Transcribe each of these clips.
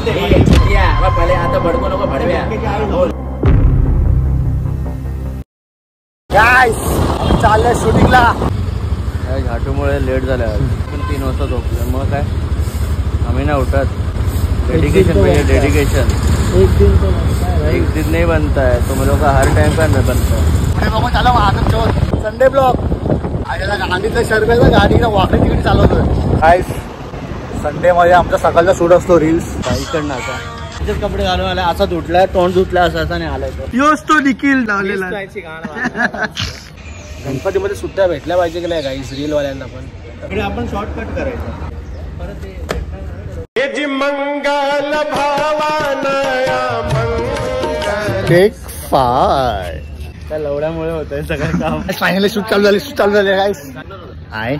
पहले आता बडको नको भडव्या। गाइस चाललंय शूटिंगला। या घाटूमुळे लेट झाला, पण 3 वाजता झोपलं। मग काय आम्ही ना उठत। डेडिकेशन भैया डेडिकेशन। एक दिन नहीं बनता है, तुम लोग का हर टाइम का नहीं बनता है। पुढे बघून चालू महादेव चौक संडे ब्लॉग। गाडीतलं शर्वेला गाडीला वाकडी तिकडे चालवतोय। गाइस संडे मध्ये आमचा सकाळचा शूट असतो रील्स। इकडनं आता तिथेच कपडे घालून आला, असा धुतलाय, तोंड धुतलाय, असा नाही आलाय। योच तो निखिल लावलेला। गणपतीमध्ये सुट्ट्या भेटल्या पाहिजे की नाही गाईस रील वाल्यांना पण। इकडे आपण शॉर्टकट करायचं परत ते मंगल भावानया मंगल। टेक 5 त्या लवड्यामुळे होतंय सगळं काम। फायनली शूट चालू झाले गाइस। आहे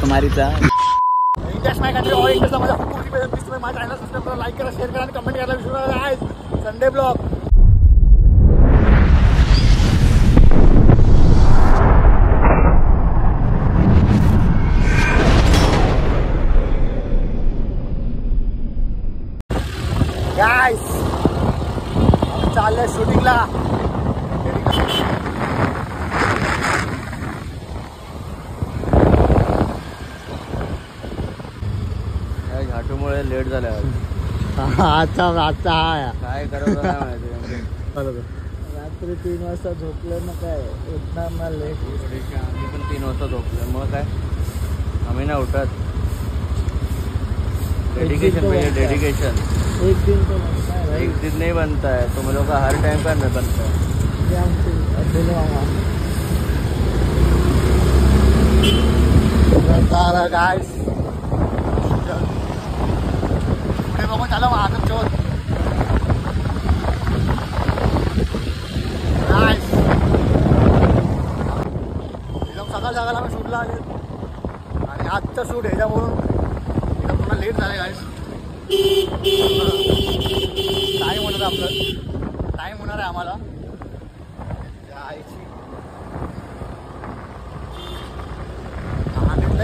तुम्हारीचा माझ्या चॅनल सबस्क्राईब करा, लाईक करा, शेअर करा आणि कमेंट करायला विसरू नका गाइस। संडे ब्लॉग गाइस चाललंय शूटिंगला। या घाटूमुळे लेट झाला। आजचा काय करायचं नाही माहिती। रात्री 3 वाजता झोपलं ना, काय उठणार ना लेट। आम्ही पण 3 वाजता झोपलं। मग काय आम्ही ना उठत। डेडिकेशन भैया डेडिकेशन। एक दिन नहीं बनता है, तुम लोग का हर टाइम का नहीं बनता है। गाइस पुढे बघून चालू महादेव चौक। गाइस एकदम सकाळ आम्ही शूटला आले आणि आजचं शूट ह्याच्यामुळं एकदम पुन्हा लेट झालं गाइस। टाइम होणार आपलं, टाइम होणार आहे आम्हाला।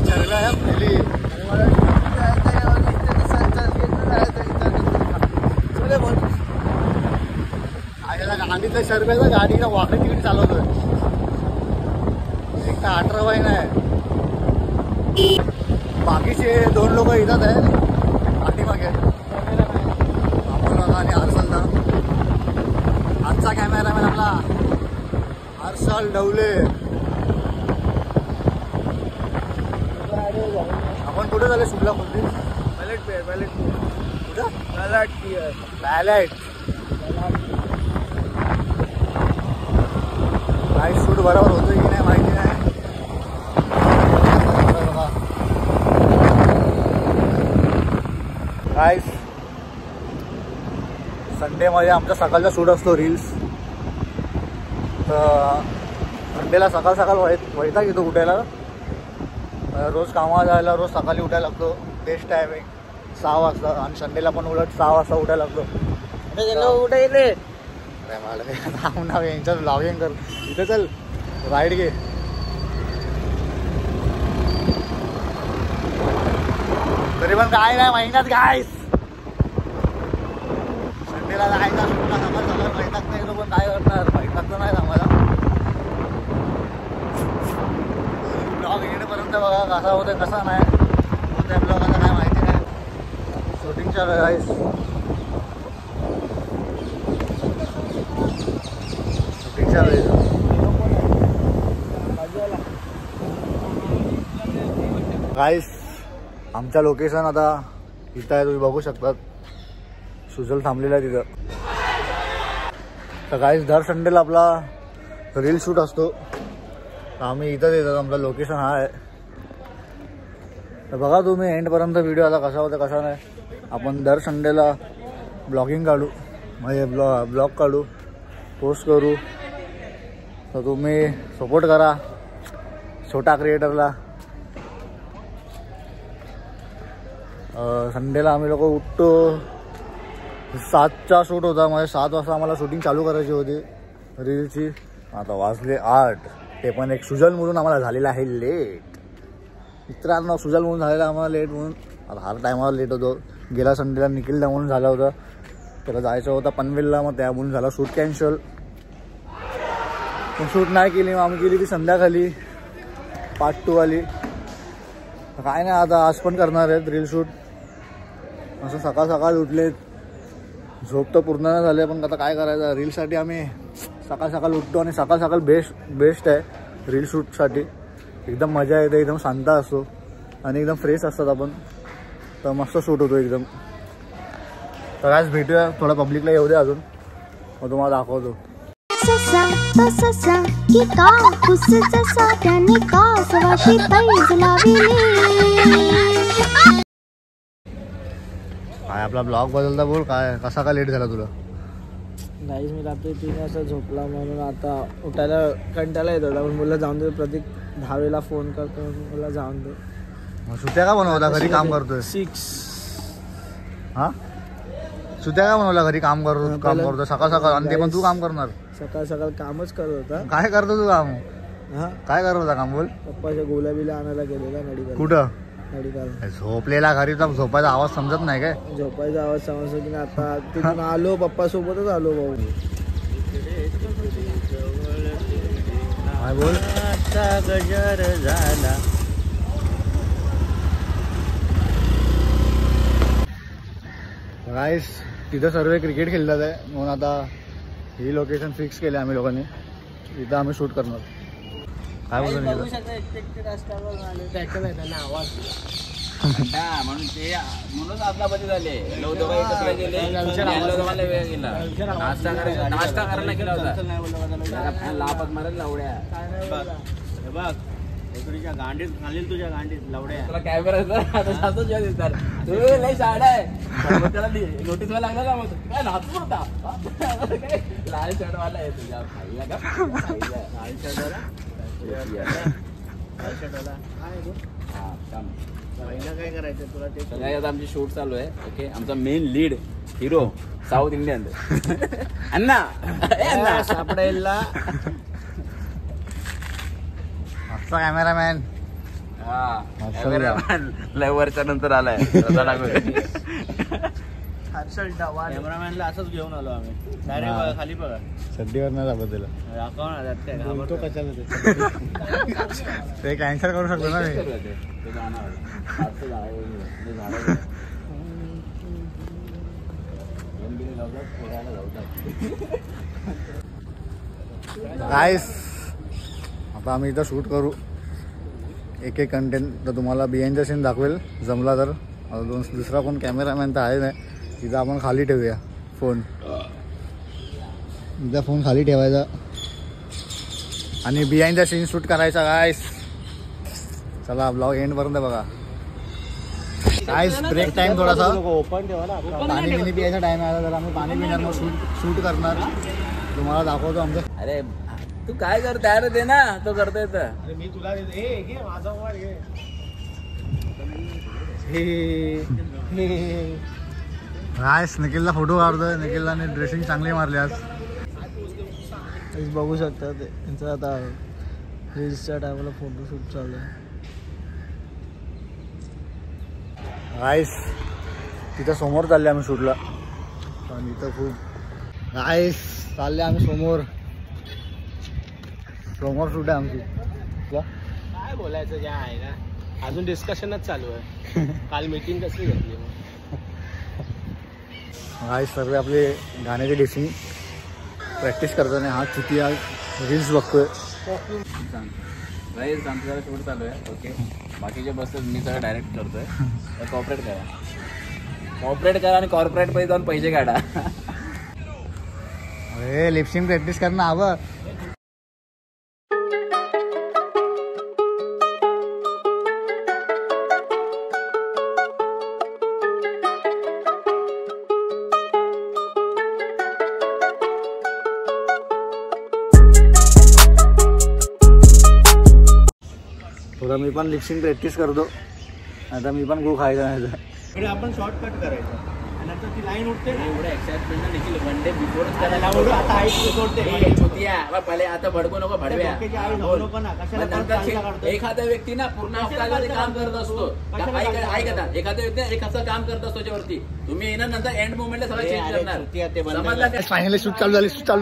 चरला आहे आपली गाडीतल्या शर्वेला गाडीला वाकडी तिकडे चालवतोय। एक तर 18 वय नाही, बाकीचे 2 लोक येतात आहे पाठीमागे। आणि हर्षलदा आजचा कॅमेरामॅन आपला हर्षल ढवले। आपण कुठे झाले शुभला कोणती बॅलेट काही शूट बरोबर होतोय की नाही माहिती नाही। गाइस संडे मध्ये आमचा सकाळचा शूट असतो रील्स। तर संडेला सकाळ वैताग येतो उठायला। रोज कामाला जायला रोज सकाळी उठायला लागतो। बेस्ट टायमिंग 6 वाजता आणि संडेला पण उलट 6 वाजता उठायला लागतो। उठायले मला यांच्यात ब्लॉगिंग कर, इथे चल राईड घे। तरी पण काय नाही महिन्यात गाइस संडेला जायचा सुट्टा सकाळ वैताग नाही येतो, पण काय करणार वैताग तर नाही आम्हाला। ब्लॉग येण्यापर्यंत बघा कसा होतोय कसा नाही होतोय ब्लॉग आता काय माहिती नाही। शूटिंग चालू आहे गाइस। शूटिंग चालू आहे गाइस। आमच्या लोकेशन आता इथं आहे, तुम्ही बघू शकतात। सुजल थांबलेला आहे तिथं। तर गाइस दर संडेला आपला रील शूट असतो, आम्ही इथंच येतात। आमचं लोकेशन हा आहे। तर बघा तुम्ही एंडपर्यंत व्हिडिओ आता कसा होता कसा नाही। आपण दर संडेला ब्लॉगिंग काढू, म्हणजे ब्लॉग काढू, पोस्ट करू। तर तुम्ही सपोर्ट करा छोटा क्रिएटरला। संडेला आम्ही लोक उठतो 7चा शूट होता, म्हणजे 7 वाजता आम्हाला शूटिंग चालू करायची होती रीलची। आता वाजले 8, ते पण एक सुजल म्हणून आम्हाला झालेला आहे लेट। मित्रांनो सुजल म्हणून झालेला आम्हाला लेट म्हणून. आता हर टायमाला लेट होतो. गेला संडेला निखिलला म्हणून झाला होता, त्याला जायचं होता पनवेलला, मग त्या म्हणून झाला शूट कॅन्सल. पण शूट नाही केली, मग आम्ही केली ती संध्याकाळी पार्ट 2 वाली. काय नाही आता आज पण करणार आहेत रील शूट. असं सकाळ सकाळ उठले, झोप तर पूर्ण नाही झाले, पण आता काय करायचं, रीलसाठी आम्ही सकाळ सकाळ उठतो आणि सकाळ सकाळ बेस्ट आहे रील शूटसाठी. एकदम मजा येते, एकदम शांत असतो आणि एकदम फ्रेश असतात आपण, तर मस्त शूट होतो एकदम. तर आज भेटूया, थोडा पब्लिकला येऊ दे अजून, मग तुम्हाला दाखवतो. काय आपला ब्लॉग बदलता बोल, काय कसा का लेट झाला तुला? गाईज मी रात्री 3 वाजता झोपला म्हणून आता उठायला कंटाळा येत होता. पण मुलं जाऊन दे, प्रतीक 10 वेळेला फोन करतो, मला जाऊन दे. सुट्या का बनवला, घरी काम करतोय? 6 हा सुट्या का बनवला, घरी काम करतो सकाळ सकाळ, आणि ते पण तू काम करणार? सकाळ सकाळ कामच करत होता. काय करतो तू काम? हा काय करत होता काम बोल? पप्पाच्या गोल्या बिल्या आणायला गेलेला मेडिकल. कुठं? मेडिकल. झोपलेला घरी तर झोपायचा आवाज समजत नाही काय? झोपायचा आवाज समजतो की नाही. आता तिथून आलो, पप्पा सोबतच आलो भाऊ. काय बोल? गजर झाला. गाईस तिथं सर्व क्रिकेट खेळतात आहे, म्हणून आता ही लोकेशन फिक्स केली आम्ही लोकांनी, इथं आम्ही शूट करणार. काय बोलतो म्हणून ते म्हणून आदलाबदी झाले. एकत्र गेले, वेळ गेला. नाश्ता करायला गेला होता. लापत मारेल लवड्या. बघ तुझ्या गांडीत घालील, तुझ्या गांडीत लवड्या. तुला काय करायचं तू लई साडा आहे. त्याला नोटीस व्हायला लागला ना, मग काय नाचू होता लाल शर्टवाला आहे तुझ्या खाईला का? लाल शर्टवाला काय करायचं तुला ते? सगळ्यात आता आमची शूट चालू आहे. ओके, आमचा main lead hero South Indian अण्णा सापडायला कॅमेरामॅन. लय वर्षा नंतर आलाय. कॅमेरामॅनला असंच घेऊन आलो आम्ही. डायरेक्ट खाली बघा, सड्डीवर नाही दाबत त्याला. तो कशाला ते कॅन्सल करू शकतो ना मी. गाईस आता आम्ही इथं शूट करू एक कंटेंट, तर तुम्हाला बिहाइंड द सीन दाखवेल जमला तर. दुसरा कोण कॅमेरामॅन तर आहे नाही. इथं आपण खाली ठेवूया फोन, इथं फोन खाली ठेवायचा आणि बिहाइंड द सीन शूट करायचा. गाईस चला ब्लॉग एंडपर्यंत बघा. गाईस ब्रेक टाइम थोडासा, ओपन ठेवा ना. पाणी बिणी पियायचा टाइम आला तर आम्ही पाणी पिणार, मग शूट करणार. तुम्हाला दाखवतो आमचं. अरे तू काय करते? अरे दे ना, तो करतोय तर. अरे मी तुला घे माझा मोबाईल घे. गाईस निखिलला फोटो काढतोय. निखिलला ड्रेसिंग चांगली मारली आज. बघू शकता त्यांचं आता रील्सच्या टायमाला फोटोशूट चालू आहे. गाईस तिथं समोर चालले आम्ही शूटला, आणि इथं खूप गाईस चालले आम्ही समोर शूट आहे आमची. काय बोलायचं जे आहे ना, अजून डिस्कशनच चालू आहे. काल मीटिंग कसली घेतली? गाईस सर्व आपले गाण्याची डिसिंग प्रॅक्टिस करताना हा किती रील्स बघतोय. राईस आमचं जरा शूट चालू आहे. ओके, बाकीचे बसेस मी सगळं डायरेक्ट करतोय. तर कॉपरेट करा आणि कॉर्पोरेट मध्ये जाऊन पैसे काढा. अरे लिपसिंग प्रॅक्टिस करणं हवं. थोडं मी पण लिपसिंग प्रॅक्टिस करतो. आता मी पण गो खायचा नाही. आपण शॉर्टकट करायचं. नंतर ती लाईन उठते ना एवढं एक्साइटमेंट निखिल वन डे बिफोरच करायला आता आई सोडते पहिले आता भडकू नको भडव्या एखादा व्यक्ती ना पूर्ण हफ्त्यामध्ये काम करत असतो ऐकता एखादा व्यक्ती एक हफ्ता काम करत असतो त्याच्यावरती तुम्ही येणार नंतर एंड मोमेंटला सगळं चेंज करणार. फायनली शूट चालू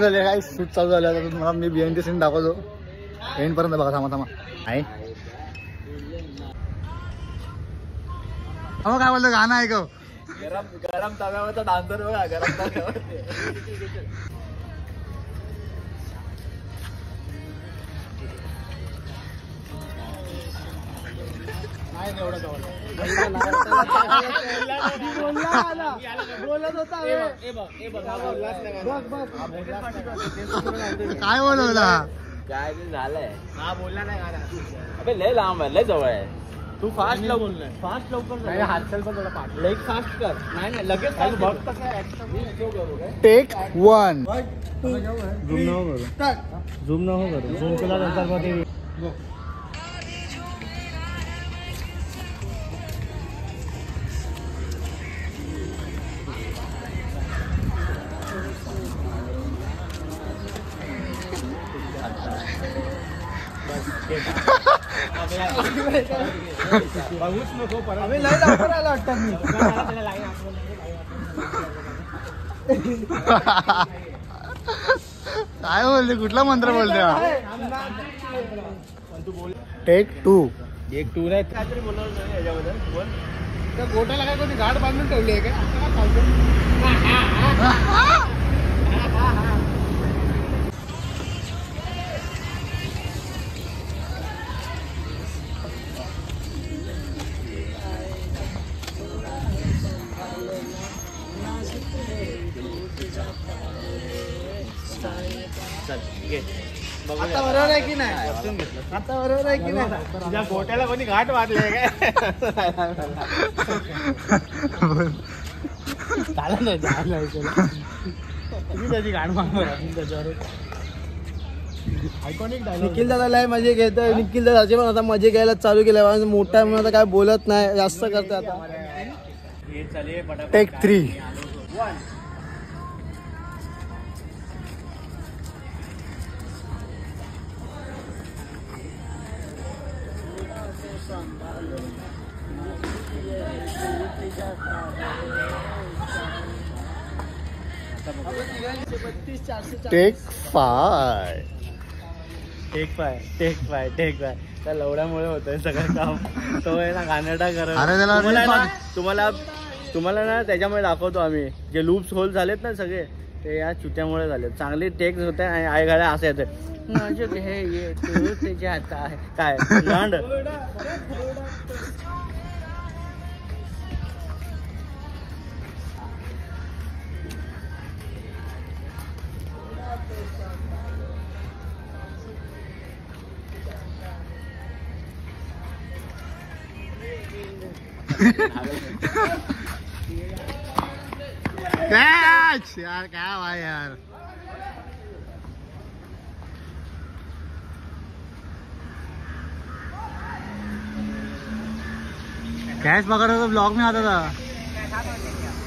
झाले काय शूट चालू झालं. तुम्हाला मी बिहाइंड द सीन दाखवतो एंड पर्यंत बघा. थांबा आहे काय बोलतो गाणं ऐकव. गरम तव्यावरचा डान्सर बघा गरम तव्यावर काय बोलवला काय झालंय. हा बोलला नाही गाणं. अबे लय लांब आहे लय जवळ आहे. तू फास्ट बोललाय. फास्ट लवकर हालचाल पण थोडा पाठ लेग फास्ट कर. नाही लगेच बघ टेक 1. झूम नको करू झूम केला नंतर मध्ये बघूच नको परत. लय लवकर आला वाटतं मी. काय बोलते कुठला मंत्र बोलते. टेक 2. एक टूर आहे काहीतरी बोलवलं नाही याच्याबद्दल बोल. त्या गोट्याला काय कोणी गाड बांधून ठेवली आहे का. आता बरोबर आहे की नाही. आता बरोबर आहे की नाही. तुझ्या गोट्याला कोणी घाट वाटले काय. त्याची घाट मागणार त्याच्यावर. निखिल दादाला मजे घेतोय. निखिल दादाचे पण आता मजे घ्यायला चालू केलं. मोठा आहे म्हणून आता काय बोलत नाही जास्त करते आता. टेक 3. टेक 5. टेक फाय त्या लवड्यामुळे होतंय सगळं काम. तो आहे ना घाणेरडा करत. तुम्हाला ना त्याच्यामुळे दाखवतो आम्ही. जे लूप्स होल झालेत ना सगळे ते या चुत्यामुळे झालेत. चांगले टेक्स होते आणि आई गाड्या असं येते काय गांड. कैच यार क्या हुआ यार. कैच पकड़ा तो ब्लॉग में आता था.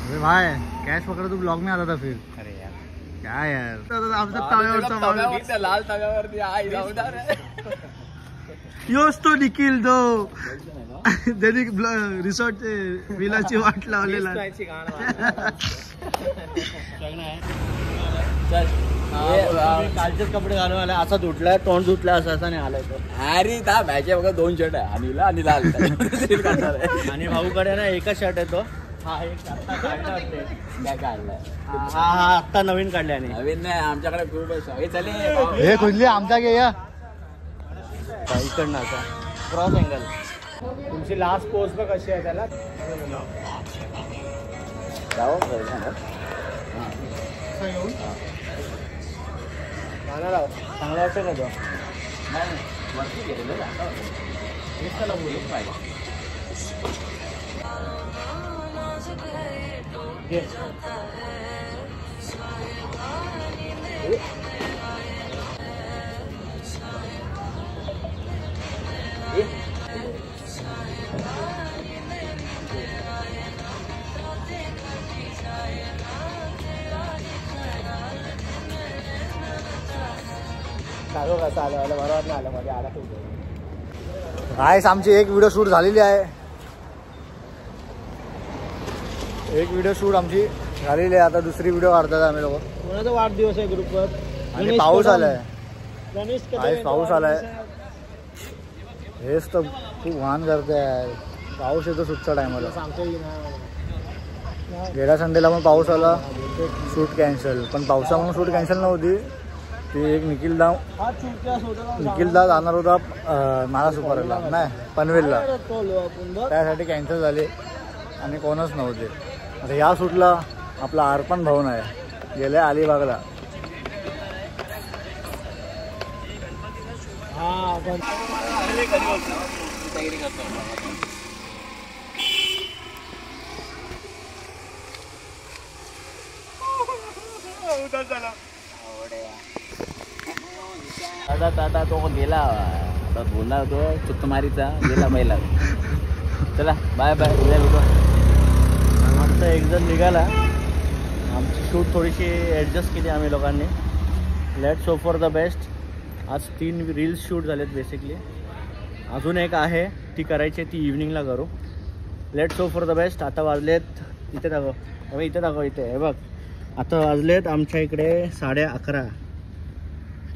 अरे भाई कैच पकड़ा तो ब्लॉग में आता था फिर. अरे यार क्या यार. तव्यावरचा लाल तव्यावरती आई लावणार योच तो निखिल दो त्यांनी रिसॉर्ट विलाची वाट लावलेला. कालचेच कपडे घालून आले. असा धुतलाय तोंड धुतलाय असं नाही आलाय तो. अरे ता मॅच बघा 2 शर्ट आहे आणि लाल आणि भाऊकडे ना एकच शर्ट आहे तो. हा एक आता काढलाय. हा आत्ता नवीन काढल्याने. नवीन नाही आमच्याकडे खूप हे चाले हे खुजली आमचा घे या इकडनं असा क्रॉस अँगल. तुमची लास्ट पोस्ट बघ कशी आहे त्याला. चांगला वाटतं का तो. वरती गेलेलं त्याला बोलून पाहिजे. सांगू कसं आलं मला बरोबर नाही आलं मध्ये आला खूप गाईस आमची एक व्हिडिओ शूट झालेली आहे. एक व्हिडिओ शूट आमची झालेली आहे. आता दुसरी व्हिडिओ काढतात आम्ही लोक. कोणाचा वाढदिवस आहे ग्रुपवर आणि पाऊस आलाय. गणेश गाईस पाऊस आलाय. हेच तर खूप वाहन करते यार. पाऊस येतो शूटच्या टायमाला. सांगतो गेल्या संडेला पण पाऊस आला, शूट कॅन्सल. पण पावसामुळे शूट कॅन्सल नव्हती ती. एक निखिलदा जाणार होता नाला सुपारीला नाही पनवेलला, त्यासाठी कॅन्सल झाले आणि कोणच नव्हते. आता या शूटला आपला अर्पण भाऊन आहे, गेले अलिबागला. आता तो गेला बोलला तो चुत्तमारीचा गेला पहिला. चला बाय बाय, उद्या भेटू. आमचा एक जण निघाला. आमची शूट थोडीशी ॲडजस्ट केली आम्ही लोकांनी. Let's hope for the best. आज 3 रील्स शूट झालेत बेसिकली. अजून एक आहे ती करायची, ती इव्हनिंगला करू. Let's hope for the best. आता वाजलेत इथे दाखव, इथे दाखव, इथे हे बघ. आता वाजलेत आमच्या इकडे 11:30.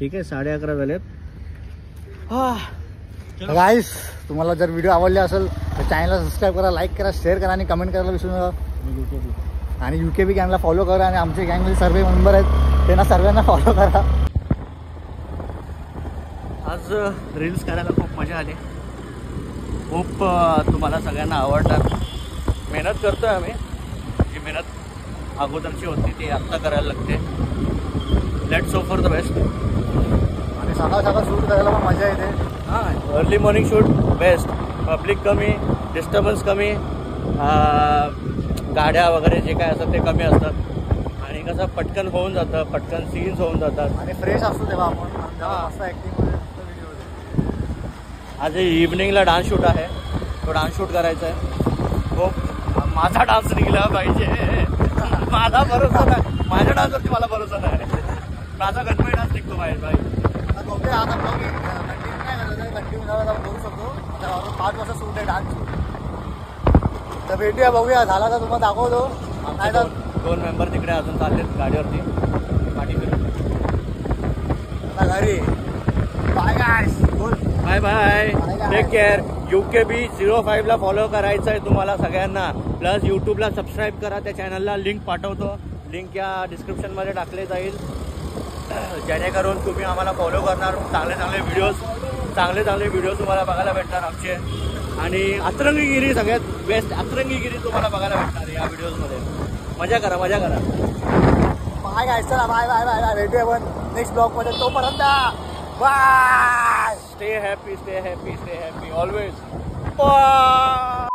ठीक आहे 11:30 झालेत. गाईस तुम्हाला जर व्हिडिओ आवडले असेल तर चॅनलला सबस्क्राईब करा, लाईक करा, शेअर करा आणि कमेंट करायला विसरू नका. आणि UKB गँगला फॉलो करा. आणि आमचे गँगमध्ये सर्व मेंबर आहेत त्यांना सर्वांना फॉलो करा. आज रील्स करायला खूप मजा आली. खूप तुम्हाला सगळ्यांना आवडणार. मेहनत करतो आहे आम्ही. जी मेहनत अगोदरची होती ती आत्ता करायला लागते. Let's hope for the best. आणि सकाळ सकाळ शूट करायला पण मजा येते. हां early morning shoot best. Public कमी, डिस्टर्बन्स कमी, गाड्या वगैरे जे काय असतात ते कमी असतात. आणि कसं पटकन होऊन जातं, पटकन सीन्स होऊन जातात. आणि फ्रेश असतो तेव्हा आपण मस्त ॲक्टिंगमध्ये. आज इव्हनिंगला डान्स शूट आहे, तो डान्स शूट करायचा आहे. हो माझा डान्स निघाला पाहिजे. माझा भरोसा नाही, माझ्या डान्सवरती मला भरोसा नाही. माझा गणपती डान्स निघतो पाहिजे भाई. आता कंटिन्यू करू शकतो. 5 वाजता शूट आहे डान्स. तर भेटूया, बघूया. झाला तर तुम्हाला दाखवतो. नाही तर 2 मेंबर तिकडे अजून चाललेत गाडीवरती पाठी फिरून. घरी bye guys. Bye bye, take care. UKB 05ला फॉलो करायचं आहे तुम्हाला सगळ्यांना. प्लस यूट्यूबला सबस्क्राईब करा. त्या चॅनलला लिंक पाठवतो. लिंक या डिस्क्रिप्शनमध्ये टाकले जाईल, जेणेकरून तुम्ही आम्हाला फॉलो करणार. चांगले चांगले व्हिडिओ तुम्हाला बघायला भेटणार आमचे. आणि अतरंगीगिरी सगळ्यात बेस्ट अतरंगीगिरी तुम्हाला बघायला भेटणार या व्हिडिओजमध्ये. मजा करा. बाय गाईस. चला बाय बाय बाय बाय. भेटूया पण नेक्स्ट ब्लॉगमध्ये. तोपर्यंत bye. Stay happy always. Bye.